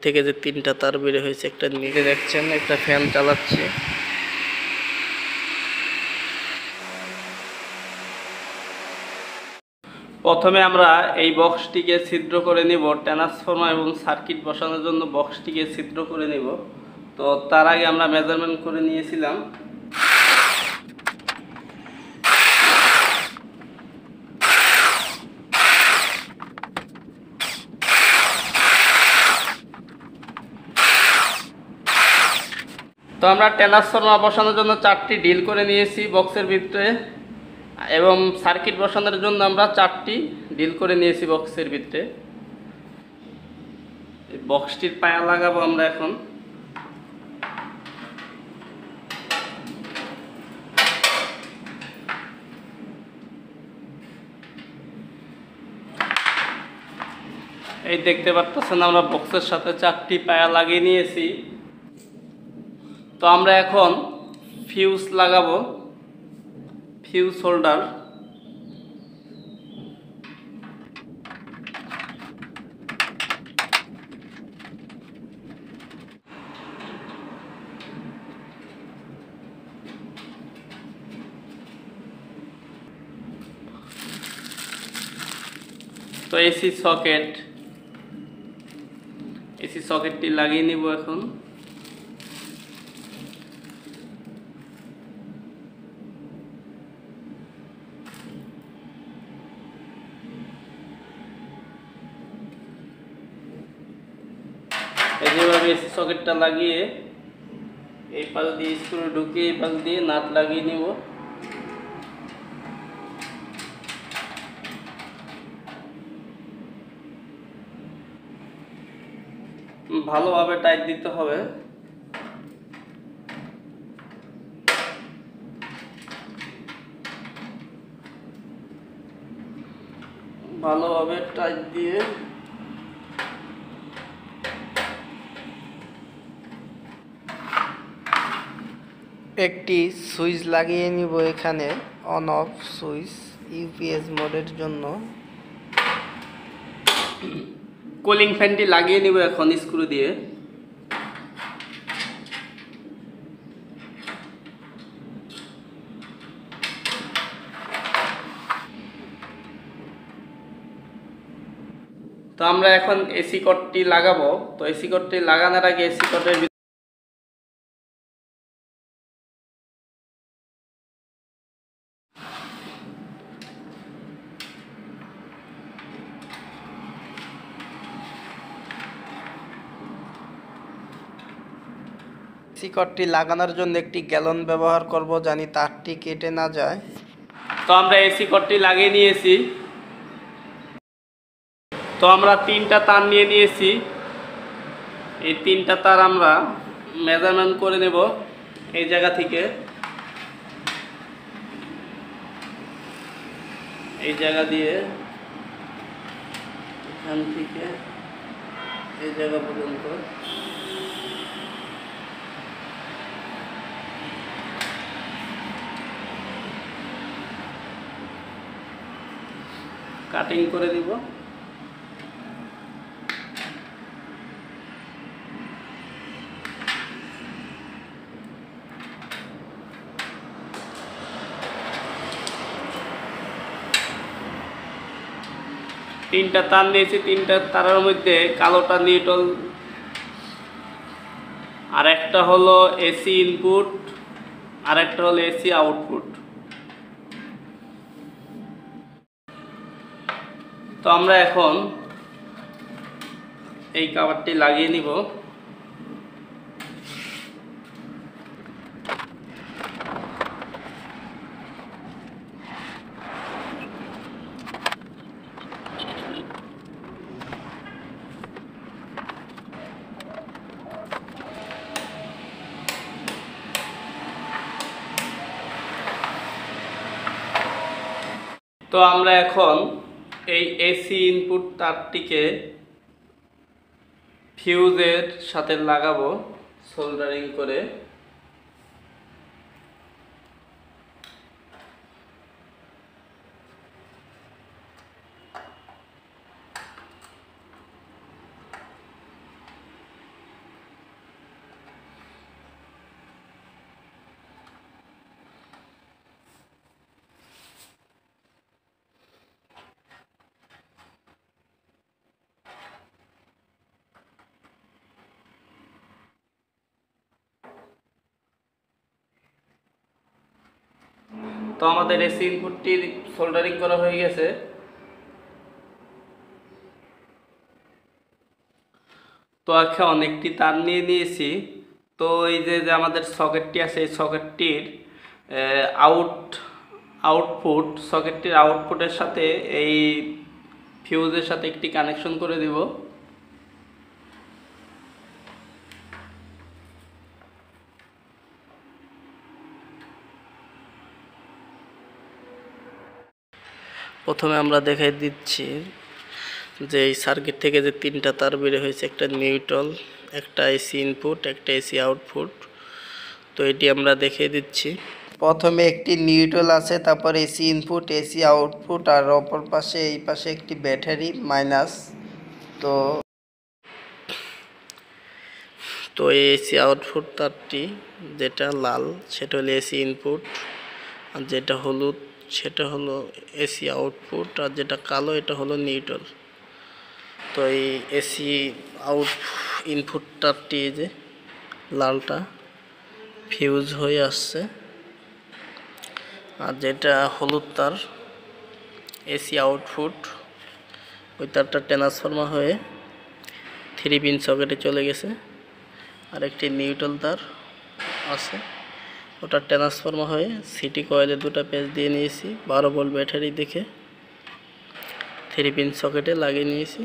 থেকে যে তিনটা তার বের হয়েছে, একটা নিচে দেখছেন, একটা ফ্যান চালাচ্ছি। প্রথমে আমরা এই বক্সটিকে ছিদ্র করে নিব, ট্রান্সফরমার এবং সার্কিট বসানোর জন্য বক্সটিকে ছিদ্র করে নিব। তো তার আগে আমরা মেজারমেন্ট করে নিয়েছিলাম। তো আমরা ট্রান্সফরমার বসানোর জন্য 4টি ডিল করে নিয়েছি বক্সের ভিতরে, এবং সার্কিট বসানোর জন্য আমরা 4টি ডিল করে নিয়েছি বক্সের ভিতরে। বক্সটির পায়া লাগাবো আমরা এখন। এই দেখতে পাচ্ছেন আমরা বক্সের সাথে 4টি পায়া লাগিয়ে নিয়েছি। তো আমরা এখন ফিউজ লাগাবো, ফিউজ হোল্ডার। তো এসি সকেটটি লাগিয়ে নিব এখন। যেভাবে এসি সকেটটা লাগিয়ে এই পাল দিয়ে স্ক্রু ঢুকিয়ে এই পাল দিয়ে নাট লাগিয়ে নিব। ভালোভাবে টাইট দিতে হবে। ভালোভাবে টাইট দিয়ে একটি সুইচ লাগিয়ে নিব এখানে, অন অফ সুইচ, ইউপিএস মোডের জন্য। কুলিং ফ্যানটি লাগিয়ে নিব এখন স্ক্রু দিয়ে। তো আমরা এখন এসি কর্ডটি লাগাবো। তো এসি কর্ডটি লাগানোর আগে এসি কর্ডের কর্ডটি লাগানোর জন্য একটি গ্যালন ব্যবহার করব, জানি তারটি কেটে না যায়। তো আমরা এসি কর্ডটি লাগিয়ে নিয়েছি। তো আমরা 3টা তার নিয়ে নিয়েছি। এই 3টা তার আমরা মেজারমেন্ট করে নেব এই জায়গা থেকে, এই জায়গা দিয়ে, এখান থেকে এই জায়গা পর্যন্ত। কাটিং করে দিব। তিনটা তার নিয়েছি, 3টা তারের মধ্যে কালোটা নিউট্রাল, আর একটা হলো এসি ইনপুট, আর একটা হলো এসি আউটপুট। তো আমরা এখন এই কভারটি লাগিয়ে নিব। তো আমরা এখন এই এসি ইনপুট তারটিকে ফিউজের সাথে লাগাবো সোল্ডারিং করে। তো আমাদের এসি ইনপুটটি সোল্ডারিং করা হয়ে গেছে। তো এখন একটি তার নিয়ে নিয়েছি। তো এই যে আমাদের সকেটটি আছে, এই সকেটটির সকেটটির আউটপুটের সাথে এই ফিউজের সাথে একটি কানেকশন করে দিব। প্রথমে আমরা দেখাই দিচ্ছি যে এই সার্কিট থেকে যে তিনটা তার বের হয়েছে, একটা নিউট্রাল, একটা এসি ইনপুট, একটা এসি আউটপুট। তো এটি আমরা দেখিয়ে দিচ্ছি। প্রথমে একটি নিউট্রাল আছে, তারপর এসি ইনপুট, এসি আউটপুট, আর অপর পাশে এই পাশে একটি ব্যাটারি মাইনাস। তো তো এসি আউটপুট তারটি যেটা লাল সেটা হলো এসি ইনপুট, আর যেটা হলুদ সেটা হলো এসি আউটপুট, আর যেটা কালো এটা হলো নিউট্রাল। তো এই এসি ইনপুট তারটি যে লালটা ফিউজ হয়ে আসছে, আর যেটা হলুদ তার এসি আউটপুট, ওই তারটা ট্রান্সফরমার হয়ে 3 পিন সকেটে চলে গেছে। আর একটি নিউট্রাল তার আছে, ওটা ট্রান্সফরমার হয়ে সিটি কয়েলে দুটো পেজ দিয়ে নিয়েছি, 12 ভোল্ট ব্যাটারি দেখে 3 পিন সকেটে লাগিয়ে নিয়েছি।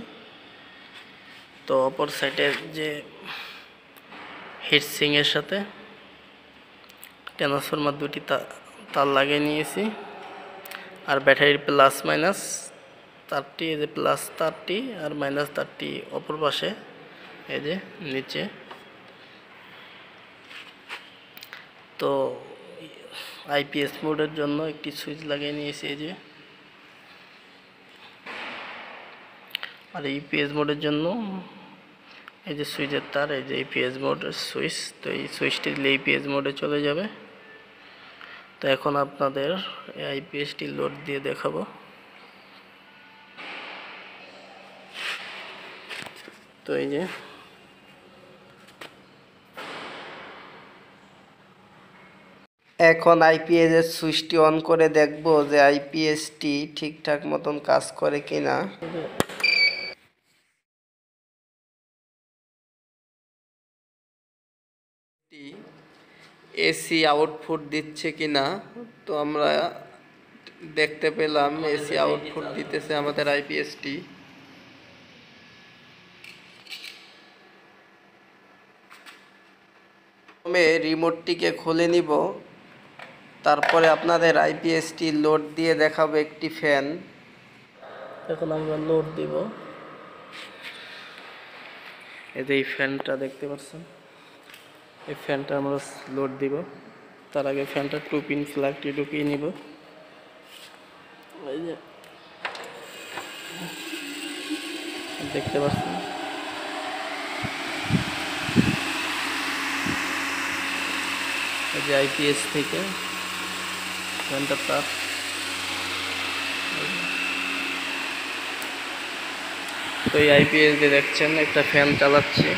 তো অপর সাইডের যে হিটসিংয়ের সাথে ট্রান্সফরমার দুটি তার লাগিয়ে নিয়েছি। আর ব্যাটারির প্লাস মাইনাস তারটি, এই যে প্লাস তারটি আর মাইনাস তারটি অপর পাশে, এই যে নিচে। তো আইপিএস মোডের জন্য একটি সুইচ লাগিয়ে নিয়েছি, এই যে। আর ইউপিএস মোডের জন্য এই যে সুইচের তার, এই যে ইউপিএস মোডের সুইচ। তো এই সুইচটি দিলে ইউপিএস মোডে চলে যাবে। তো এখন আপনাদের এই আইপিএসটি লোড দিয়ে দেখাবো। তো এই যে এখন আইপিএস এর সুইচটি অন করে দেখব যে আইপিএসটি ঠিকঠাক মতন কাজ করে কিনা। এসি আউটপুট দিচ্ছে কিনা, তো আমরা দেখতে পেলাম এসি আউটপুট দিতেছে আমাদের আইপিএসটি। প্রথমে রিমোটটিকে খুলে নিব, তারপরে আপনাদের আইপিএসটি লোড দিয়ে দেখাবো একটি ফ্যান। এখন আমরা লোড দিব। এই যে এই ফ্যানটা দেখতে পাচ্ছেন, এই ফ্যানটা আমরা লোড দিব। তার আগে ফ্যানটা 2 পিন প্লাগটি ঢুকিয়ে নিব। এই যে দেখতে পাচ্ছেন, এই যে আইপিএস থেকে ফ্যানটা তার। তো এই আইপিএস দিয়ে দেখছেন একটা ফ্যান চালাচ্ছি।